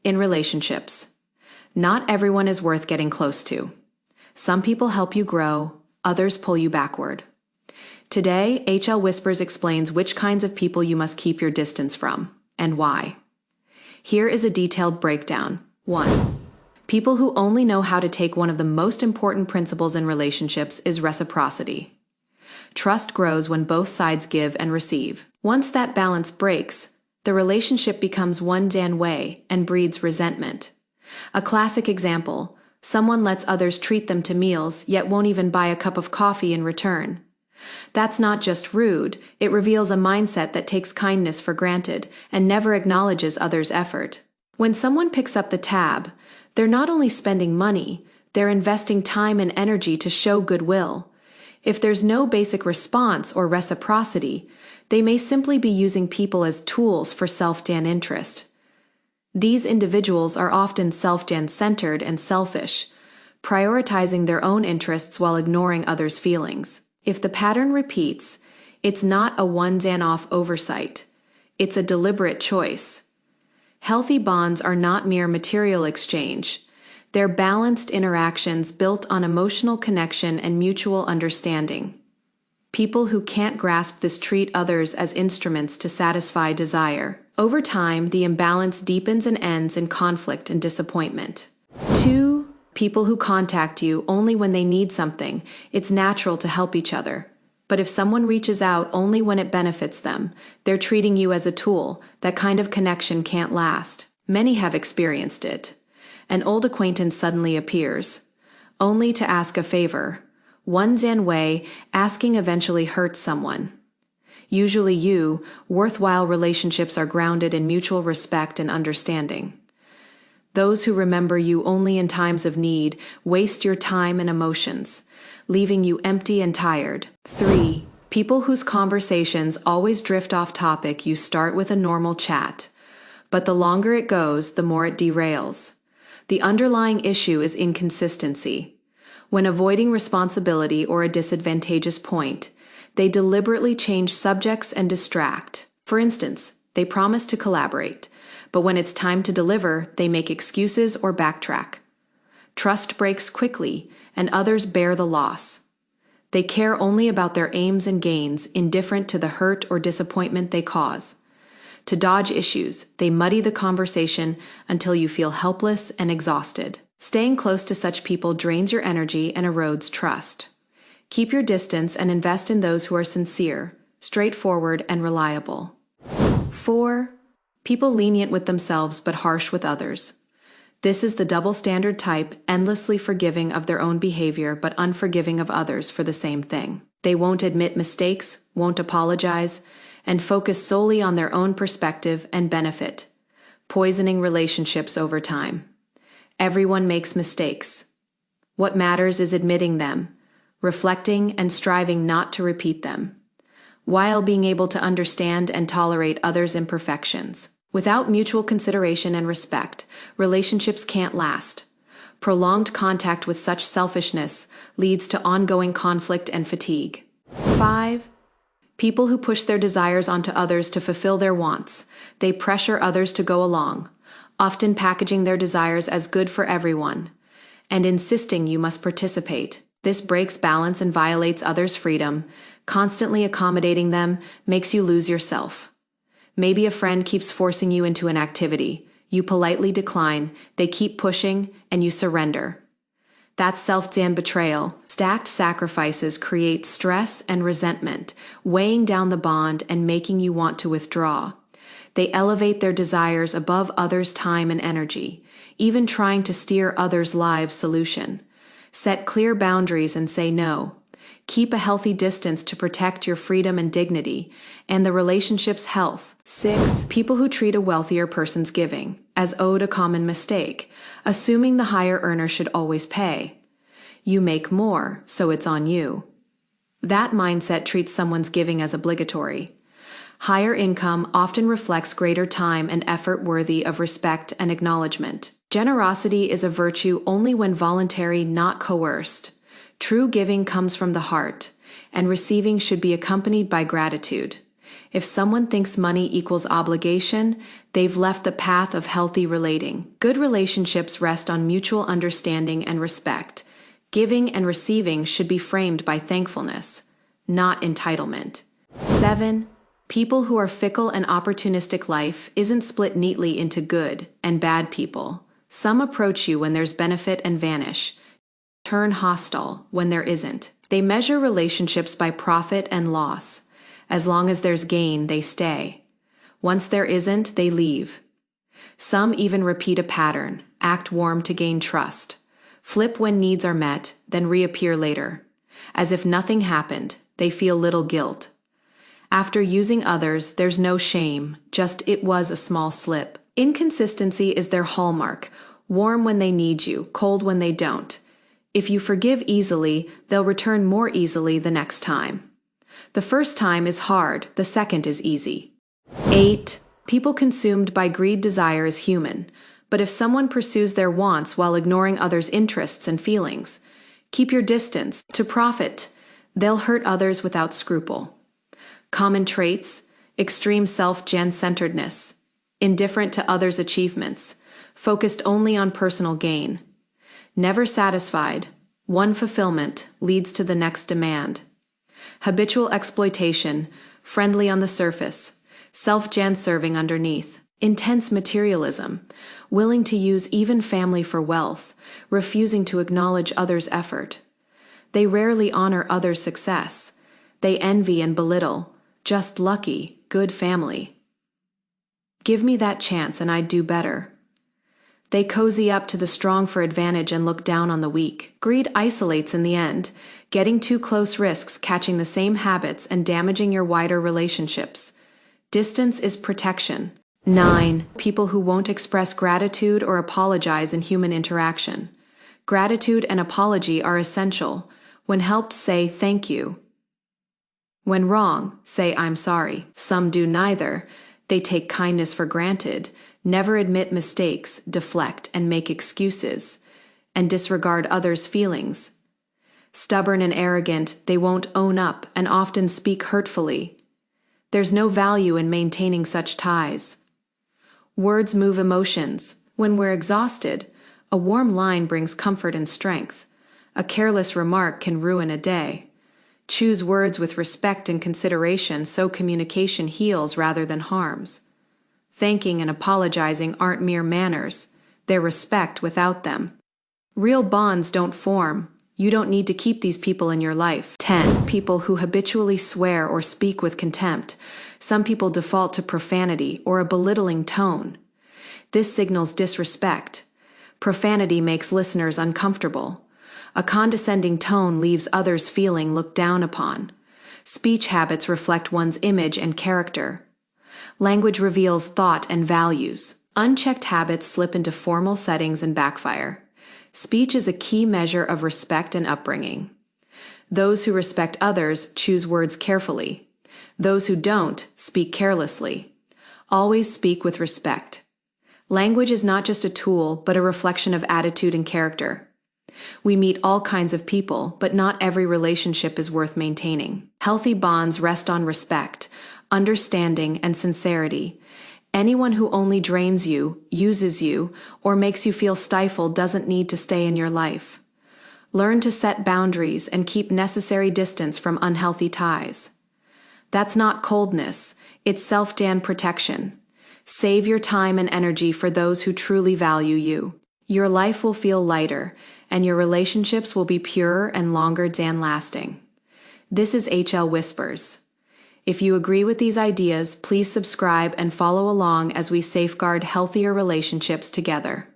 In relationships, not everyone is worth getting close to. Some people help you grow, others pull you backward. Today, HL Whispers explains which kinds of people you must keep your distance from, and why. Here is a detailed breakdown. 1. People who only know how to take one of the most important principles in relationships is reciprocity. Trust grows when both sides give and receive. Once that balance breaks, the relationship becomes one way and breeds resentment. A classic example: someone lets others treat them to meals, yet won't even buy a cup of coffee in return. That's not just rude, it reveals a mindset that takes kindness for granted and never acknowledges others' effort. When someone picks up the tab, they're not only spending money, they're investing time and energy to show goodwill. If there's no basic response or reciprocity, they may simply be using people as tools for self-interest. These individuals are often self-centered and selfish, prioritizing their own interests while ignoring others' feelings. If the pattern repeats, it's not a one-off oversight. It's a deliberate choice. Healthy bonds are not mere material exchange. They're balanced interactions built on emotional connection and mutual understanding. People who can't grasp this treat others as instruments to satisfy desire. Over time, the imbalance deepens and ends in conflict and disappointment. 2. People who contact you only when they need something. It's natural to help each other. But if someone reaches out only when it benefits them, they're treating you as a tool. That kind of connection can't last. Many have experienced it. An old acquaintance suddenly appears, only to ask a favor. One's way, asking eventually hurts someone. Usually worthwhile relationships are grounded in mutual respect and understanding. Those who remember you only in times of need waste your time and emotions, leaving you empty and tired. 3. People whose conversations always drift off topic. You start with a normal chat, but the longer it goes, the more it derails. The underlying issue is inconsistency. When avoiding responsibility or a disadvantageous point, they deliberately change subjects and distract. For instance, they promise to collaborate, but when it's time to deliver, they make excuses or backtrack. Trust breaks quickly, and others bear the loss. They care only about their aims and gains, indifferent to the hurt or disappointment they cause. To dodge issues, they muddy the conversation until you feel helpless and exhausted. Staying close to such people drains your energy and erodes trust. Keep your distance and invest in those who are sincere, straightforward, and reliable. 4. People lenient with themselves but harsh with others. This is the double standard type, endlessly forgiving of their own behavior but unforgiving of others for the same thing. They won't admit mistakes, won't apologize, and focus solely on their own perspective and benefit, poisoning relationships over time. Everyone makes mistakes. What matters is admitting them, reflecting, and striving not to repeat them, while being able to understand and tolerate others' imperfections. Without mutual consideration and respect, relationships can't last. Prolonged contact with such selfishness leads to ongoing conflict and fatigue. 5. People who push their desires onto others to fulfill their wants. They pressure others to go along, often packaging their desires as good for everyone, and insisting you must participate. This breaks balance and violates others' freedom. Constantly accommodating them makes you lose yourself. Maybe a friend keeps forcing you into an activity. You politely decline, they keep pushing, and you surrender. That's self-betrayal. Stacked sacrifices create stress and resentment, weighing down the bond and making you want to withdraw. They elevate their desires above others' time and energy, even trying to steer others' lives' solution. Set clear boundaries and say no. Keep a healthy distance to protect your freedom and dignity, and the relationship's health. 6. People who treat a wealthier person's giving as owed, a common mistake, assuming the higher earner should always pay. You make more, so it's on you. That mindset treats someone's giving as obligatory. Higher income often reflects greater time and effort worthy of respect and acknowledgement. Generosity is a virtue only when voluntary, not coerced. True giving comes from the heart, and receiving should be accompanied by gratitude. If someone thinks money equals obligation, they've left the path of healthy relating. Good relationships rest on mutual understanding and respect. Giving and receiving should be framed by thankfulness, not entitlement. 7. People who are fickle and opportunistic. Life isn't split neatly into good and bad people. Some approach you when there's benefit and vanish, turn hostile when there isn't. They measure relationships by profit and loss. As long as there's gain, they stay. Once there isn't, they leave. Some even repeat a pattern, act warm to gain trust, flip when needs are met, then reappear later. As if nothing happened, they feel little guilt. After using others, there's no shame, just it was a small slip. Inconsistency is their hallmark, warm when they need you, cold when they don't. If you forgive easily, they'll return more easily the next time. The first time is hard, the second is easy. 8. People consumed by greed. Desire is human, but if someone pursues their wants while ignoring others' interests and feelings, keep your distance. To profit, they'll hurt others without scruple. Common traits: extreme self-centeredness, indifferent to others' achievements, focused only on personal gain, never satisfied, one fulfillment leads to the next demand. Habitual exploitation, friendly on the surface, self-serving underneath. Intense materialism, willing to use even family for wealth, refusing to acknowledge others' effort. They rarely honor others' success. They envy and belittle. Just lucky, good family. Give me that chance and I'd do better. They cozy up to the strong for advantage and look down on the weak. Greed isolates in the end. Getting too close risks catching the same habits and damaging your wider relationships. Distance is protection. 9. People who won't express gratitude or apologize in human interaction. Gratitude and apology are essential. When helped, say thank you. When wrong, say I'm sorry. Some do neither. They take kindness for granted, never admit mistakes, deflect and make excuses, and disregard others' feelings. Stubborn and arrogant, they won't own up and often speak hurtfully. There's no value in maintaining such ties. Words move emotions. When we're exhausted, a warm line brings comfort and strength. A careless remark can ruin a day. Choose words with respect and consideration so communication heals rather than harms. Thanking and apologizing aren't mere manners. They're respect without them. Real bonds don't form. You don't need to keep these people in your life. 10. People who habitually swear or speak with contempt. Some people default to profanity or a belittling tone. This signals disrespect. Profanity makes listeners uncomfortable. A condescending tone leaves others feeling looked down upon. Speech habits reflect one's image and character. Language reveals thought and values. Unchecked habits slip into formal settings and backfire. Speech is a key measure of respect and upbringing. Those who respect others choose words carefully. Those who don't speak carelessly. Always speak with respect. Language is not just a tool, but a reflection of attitude and character. We meet all kinds of people, but not every relationship is worth maintaining. Healthy bonds rest on respect, understanding, and sincerity. Anyone who only drains you, uses you, or makes you feel stifled doesn't need to stay in your life. Learn to set boundaries and keep necessary distance from unhealthy ties. That's not coldness, it's self-protection. Save your time and energy for those who truly value you. Your life will feel lighter, and your relationships will be purer and longer lasting. This is HL Whispers. If you agree with these ideas, please subscribe and follow along as we safeguard healthier relationships together.